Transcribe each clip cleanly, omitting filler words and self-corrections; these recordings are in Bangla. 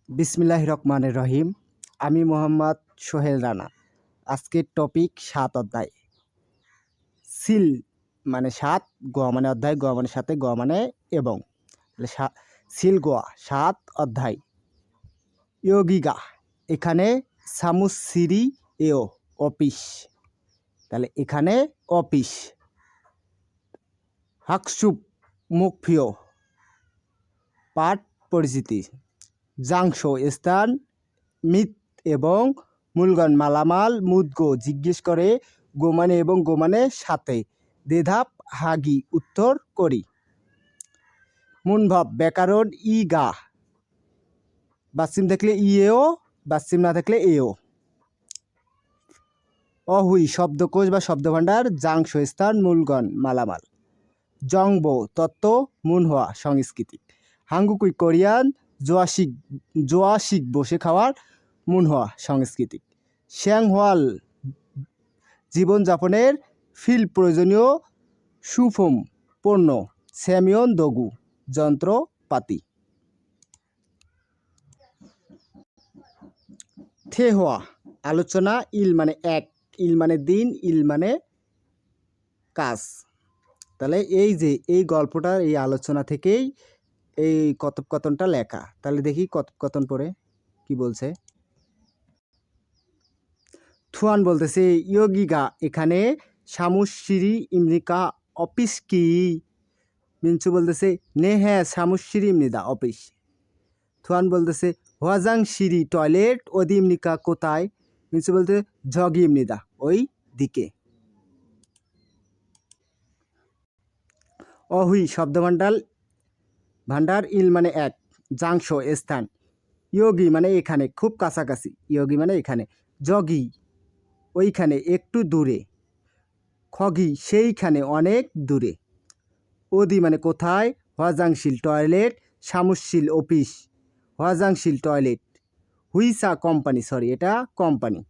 বিসমিল্লাহির রহমানির রহিম। আমি মোহাম্মদ সোহেল রানা। আজকের টপিক ৭ অধ্যায়। সিল মানে ৭, গোয়া মানে অধ্যায়, গোয়া মানে সাথে, গোয়া মানে এবং। তাহলে সিল গোয়া ৭ অধ্যায়। ইয়োগিগা এখানে সামুসিরি এও অফিস। তাহলে এখানে অফিস। হাকসুপ মুখফিও পাঠ পরিচিতি। জাংশ স্থান, মিত এবং মূলগণ মালামাল, মুদগো জিজ্ঞেস করে, গোমানে এবং গোমানে সাথে, দেধাপ হাগি উত্তর করি। মুনভাব ব্যাকরণ ই গা, বাসিম থাকলে ইয়েও, বাসিম না থাকলে এও। অহুই শব্দকোষ বা শব্দভাণ্ডার, জাংশ স্থান, মূলগণ মালামাল। জংব তত্ত্ব, মুনহোয়া সংস্কৃতি। হাঙ্গুকুই কোরিয়ান, জোয়াশিক বসে খাওয়ার, মুনহোয়া সংস্কৃতি। শ্যাংহোয়াল জীবনযাপনের, ফিল প্রয়োজনীয়, সুফম পণ্য, স্যামিয়ন দগু যন্ত্রপাতি। থেহোয়া আলোচনা, ইল মানে এক, ইল মানে দিন, ইল মানে কাজ। তাহলে এই যে এই গল্পটার এই আলোচনা থেকেই এই কথোপকথনটা লেখা। তাহলে দেখি কথোপকথন পড়ে কি বলছে। থুয়ান বলতেছে ইয়োগিগা এখানে, সামুশিরি ইমনিকা অফিস কি। মিনচু বলতেছে নে হ্যাঁ সামুশিরি ইমনিদা অফিস। থুয়ান বলতেছে হোয়াজাং সিরি টয়লেট, ওদি ইমনিকা কোথায়। মিনচু বলতে ঝগি ইমনিদা ওই দিকে। অহুই ভাণ্ডার, ইল মানে এক, জাংশ স্থান, ইয়োগি মানে এখানে খুব কাছাকাছি, ইয়োগি মানে এখানে, জগি ওইখানে একটু দূরে, খগি সেইখানে অনেক দূরে, ওদি মানে কোথায়, হোয়াজাংশিল টয়লেট, সামুশিল অফিস, হোয়াজাংশিল টয়লেট, হুইসা কোম্পানি, এটা কোম্পানি,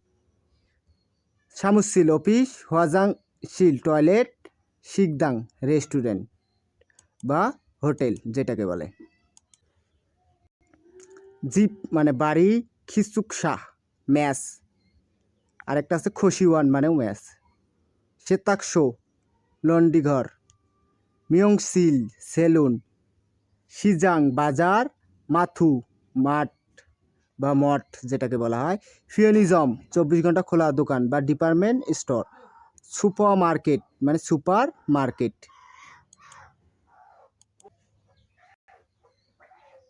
সামুশিল অফিস, হোয়াজাংশিল টয়লেট, শিকদাং রেস্টুরেন্ট বা হোটেল যেটাকে বলে। জিপ মানে বাড়ি, খিসুকসা ম্যাস, আরেকটা আছে খসিওয়ান মানেও ম্যাস। সেতাকশো লন্ডিঘর, মিয়ংসিল সেলুন, সিজাং বাজার, মাথু মাঠ বা মঠ যেটাকে বলা হয়, ফিওনিজম 24 ঘন্টা খোলা দোকান বা ডিপার্টমেন্ট স্টোর, সুপার মার্কেট মানে সুপার মার্কেট।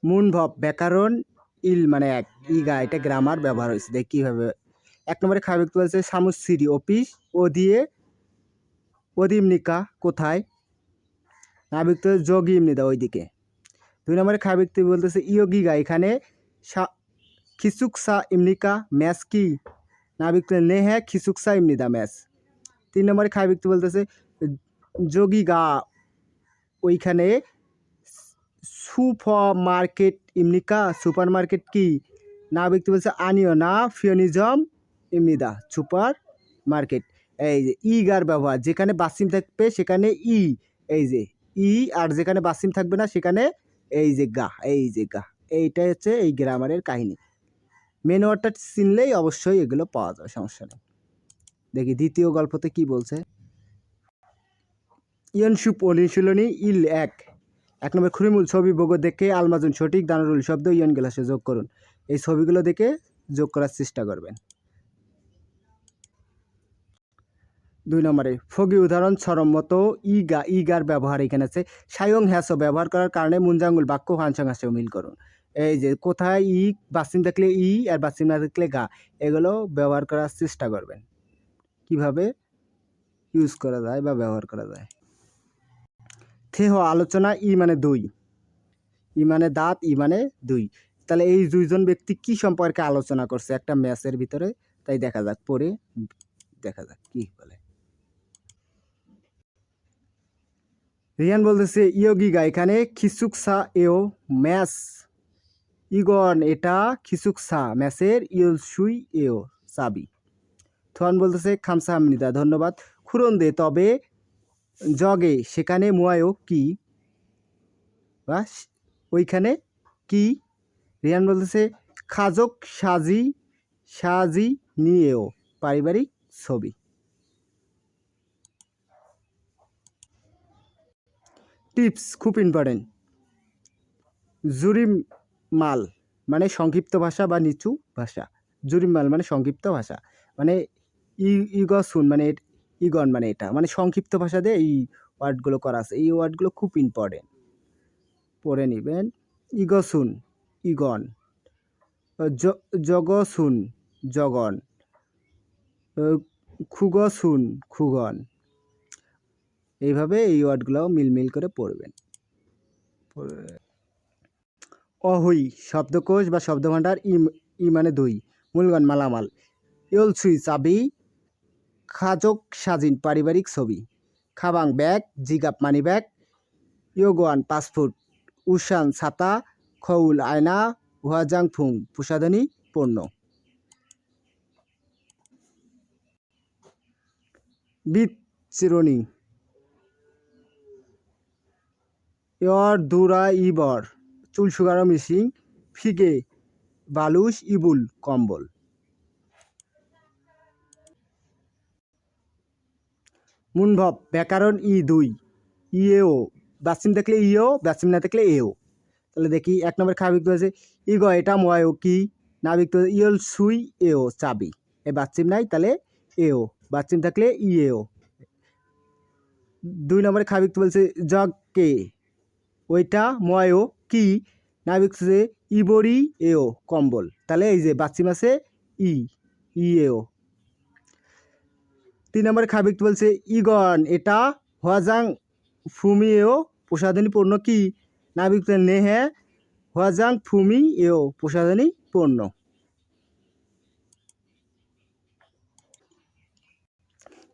মুনভব ব্যাকরণ, ইল মানে এক, ইগা এটা গ্রামার ব্যবহার হয়েছে। দেখ কীভাবে। 1 নম্বরে খাই ব্যক্তি বলছে সামুসিরি অফিস, ও দিয়ে ওদিমনিকা কোথায়, না ব্যক্তি যোগী ইমনিদা ওইদিকে। 2 নম্বরে খাই ব্যক্তি বলতেছে ইয়োগিগা এখানে, খিসুকসা ইমনিকা ম্যাস কি, না ব্যক্তি নে হ্যাঁ খিসুকসা ইমনিদা ম্যাস। 3 নম্বরে খাই ব্যক্তি বলতেছে যোগিগা ওইখানে, সুপার মার্কেট ইমনিকা সুপার মার্কেট কি, না ব্যক্তি বলছে আনিও না ফিওনিজম ইমনিদা সুপার মার্কেট। এই যে ইগার ব্যবহার, যেখানে বাসিম থাকবে সেখানে ই, এই যে ই, আর যেখানে বাসিম থাকবে না সেখানে এই যে গা, এই যে গা। এইটাই হচ্ছে এই গ্রামারের কাহিনী। মেন ওয়ার্ডটা চিনলেই অবশ্যই এগুলো পাওয়া যাবে, সমস্যা নেই। দেখি দ্বিতীয় গল্পতে কি বলছে। ইয়নসুপ অনুশীলনী, ইল এক নম্বর খুরিমুল ছবি বগো দেখে আলমাজুন সঠিক দানারুল শব্দ ইয়ন গ্লাসে যোগ করুন। এই ছবিগুলো দেখে যোগ করার চেষ্টা করবেন। 2 নম্বরে ফগি উদাহরণ সরমতো, ইগার ব্যবহার এখানে আছে। সায়ং হ্যাসো ব্যবহার করার কারণে মুঞ্জাঙ্গুল বাক্য হানসাং হাসেও মিল করুন। এই যে কোথায় ই বাসিম থাকলে ই আর বাসিম না থাকলে গা, এগুলো ব্যবহার করার চেষ্টা করবেন কিভাবে ইউজ করা যায় বা ব্যবহার করা যায়। থেহ আলোচনা, ই মানে দুই, ই মানে দাঁত, ই মানে দুই। তাহলে এই দুইজন ব্যক্তি কি সম্পর্কে আলোচনা করছে একটা ম্যাচের ভিতরে, তাই দেখা যাক, পরে দেখা যাক কি বলে। রিয়ান বলতেছে ইয়োগিগা এখানে, খিসুকসা এও ম্যাচ, ইগন এটা খিসুকসা ম্যাচের, ইয়োলসুই এও চাবি। থন বলতেছে খামসা হামনিদা ধন্যবাদ, খুরন দে তবে, জগে সেখানে, মুয়ায়ও কি বা ওইখানে কি। রিয়ান বলতেছে খাজক সাজি সাজি নিয়েও পারিবারিক ছবি। টিপস খুব ইম্পর্টেন্ট। জুরিমাল মানে সংক্ষিপ্ত ভাষা বা নিচু ভাষা। জুরিমাল মানে সংক্ষিপ্ত ভাষা, মানে ইগসুন মানে ইগন মানে এটা মানে সংক্ষিপ্ত ভাষা দিয়ে এই ওয়ার্ডগুলো করা আছে। এই ওয়ার্ডগুলো খুব ইম্পর্টেন্ট, পড়ে নেবেন। ইগসুন ইগন, জগসুন জগন, খুগসুন খুগন। এইভাবে এই ওয়ার্ডগুলো মিলমিল করে পড়বেন। অহই শব্দকোষ বা শব্দভাণ্ডার, ই মানে দুই, মূলগণ মালামাল, ইয়লসুই চাবি, খাজক সাজিন পারিবারিক ছবি, খাবাং ব্যাগ, জিগাপ মানি ব্যাগ, ইয়োগোয়ান পাসপোর্ট, উসান ছাতা, খউল আয়না, হুয়াজাং ফুং প্রসাধনী পণ্য। বিত চিরনি, ইয়র দুরা ইবর চুল শুকানো মেশিন, ফিগে বালুস, ইবুল কম্বল। মুনভব ব্যাকরণ ই দুই, ইয়েও বাসিম থাকলে ইয়েও, বাসিম না থাকলে এও। তাহলে দেখি 1 নম্বর খাবিক আছে ইগ এটা ময়ও কি, নাবিক তো ইয়ল সুই এও চাবি, এ বাচ্চিম নাই তাহলে এও, বাচ্চিম থাকলে ইয়েও। 2 নম্বরে খাবিক বলছে জগ কে, ওইটা ময়ও কি, নাবিক হচ্ছে ইবরি এও কম্বল, তাহলে এই যে বাচ্চিম আছে ইয়েও। 3 নম্বরে খাবিক বলছে ইগন এটা হওয়াজাং ফুমি এও প্রসাধনী পণ্য কি, নাবিক নেহে হওয়াজাং ফুমি এও প্রসাধনী পণ্য।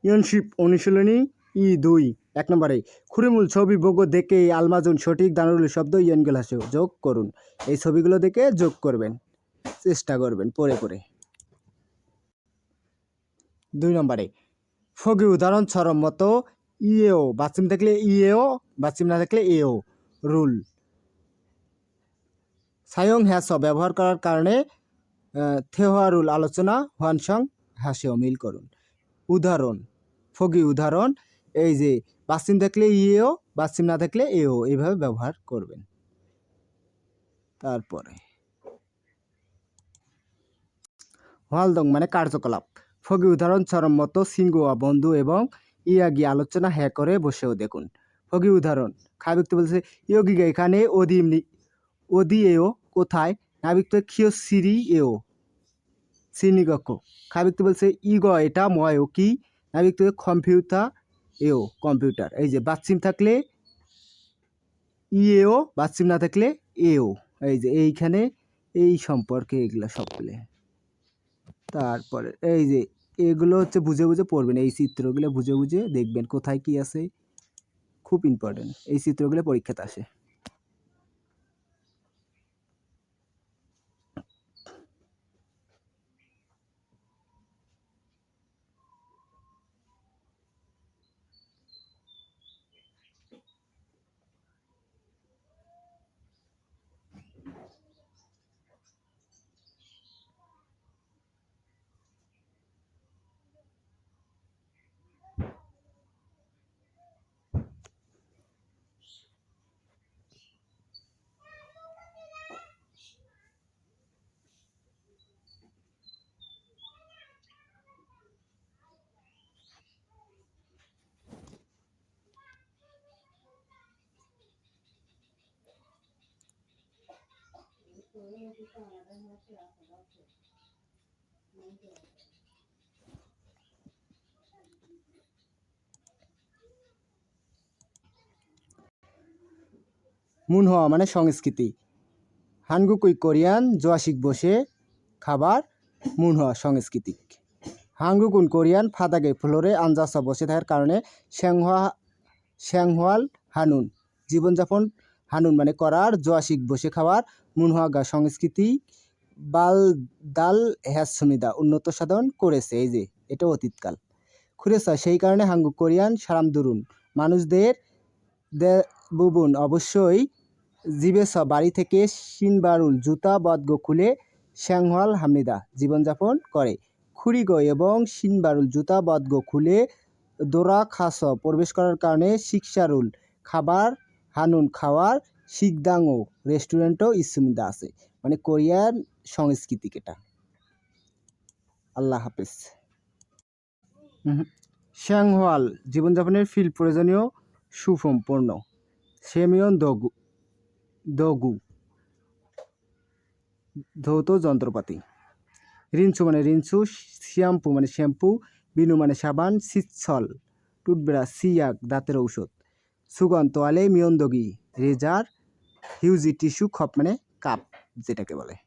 ইয়নশিপ অনুশীলনী ই দুই, 1 নম্বরে খুরিমুল ছবি বগো দেখে আলমাজুন সঠিক দানুরুল শব্দ ইয়নগুলো আছে যোগ করুন। এই ছবিগুলো দেখে যোগ করবেন, চেষ্টা করবেন পড়ে পড়ে। 2 নম্বরে ফগি উদাহরণ ছরম মতো ইয়েও বাচ্চিম থাকলে ইয়েও, বাচ্চিম না থাকলে এও রুল। সায়ং হ্যাস ব্যবহার করার কারণে থেওয়া রুল আলোচনা হোয়ানসং হ্যাসেও মিল করুন। উদাহরণ ফগি উদাহরণ, এই যে বাচ্চিম থাকলে ইয়েও, বাচ্চিম না থাকলে এও, এইভাবে ব্যবহার করবেন। তারপরে হোয়ালদং মানে কার্যকলাপ। ফগি উদাহরণ ছরম মতো সিঙ্গুয়া বন্ধু এবং ইয়াগি আলোচনা হ্যাঁ করে বসেও দেখুন। ফগি উদাহরণ খাবিক তো বলছে ইয়োগিগা এখানে ওদি এও কোথায়, নাবিক তো খিও সিরি এও সিনিগক্ষ, খাবিক তো বলছে ইগ এটা ময়ও কি, নাবিক তো কম্পিউটার এও কম্পিউটার। এই যে বাচ্চিম থাকলে ইয়েও, বাচ্চিম না থাকলে এও, এই যে এইখানে এই সম্পর্কে এগুলো সবগুলো। তারপরে এই যে এগুলো হচ্ছে বুঝে বুঝে পড়বেন, এই চিত্রগুলো বুঝে বুঝে দেখবেন কোথায় কি আছে, খুব ইম্পর্টেন্ট এই চিত্রগুলো পরীক্ষাতে আসে। মুনহোয়া মানে সংস্কৃতি। হানগুকুই কোরিয়ান জোয়াশিক বসে খাবার, মুনহোয়া সাংস্কৃতিক। হাঙ্গুকুন কোরিয়ান ফাদাগে ফ্লোরে আঞ্জাস বসে থাকার কারণে শ্যাংহোয়াল হানুন জীবনযাপন, হানুন মানে করার, জোয়াশিক বসে খাবার, মুনহোয়াগা সংস্কৃতি, বাল দাল হ্যাস সুনিদা উন্নত সাধন করেছে, এই যে এটা অতীতকাল। খুরেসা সেই কারণে হাঙ্গুক কোরিয়ান সারাম দুরুন মানুষদের বুবুন অবশ্যই জিবেস বাড়ি থেকে সিনবারুল জুতা বদগো খুলে শ্যাংহওয়াল হামনিদা জীবনযাপন করে। খুরিগো এবং সিনবারুল জুতা বদগো খুলে দোরা খাস প্রবেশ করার কারণে শিক্ষারুল খাবার হানুন খাওয়ার শিকদাংও রেস্টুরেন্টও ইসুমিদা আছে। মানে কোরিয়ান সংস্কৃতি এটা। আল্লাহ হাফেজ। শ্যাংহওয়াল জীবনযাপনের ফিল প্রয়োজনীয় সুসম্পন্ন। সেমিয়ন দগু দগু ধৌত যন্ত্রপাতি। রিনসু মানে রিনসু, শ্যাম্পু মানে শ্যাম্পু, বিনু মানে সাবান, সিচ্ছল টুথব্রাশ, সিয়াক দাঁতের ঔষধ, সুগন তোয়ালে, মিয়ন্দগি রেজার, হিউজি টিস্যু, খপ মানে কাপ যেটাকে বলে।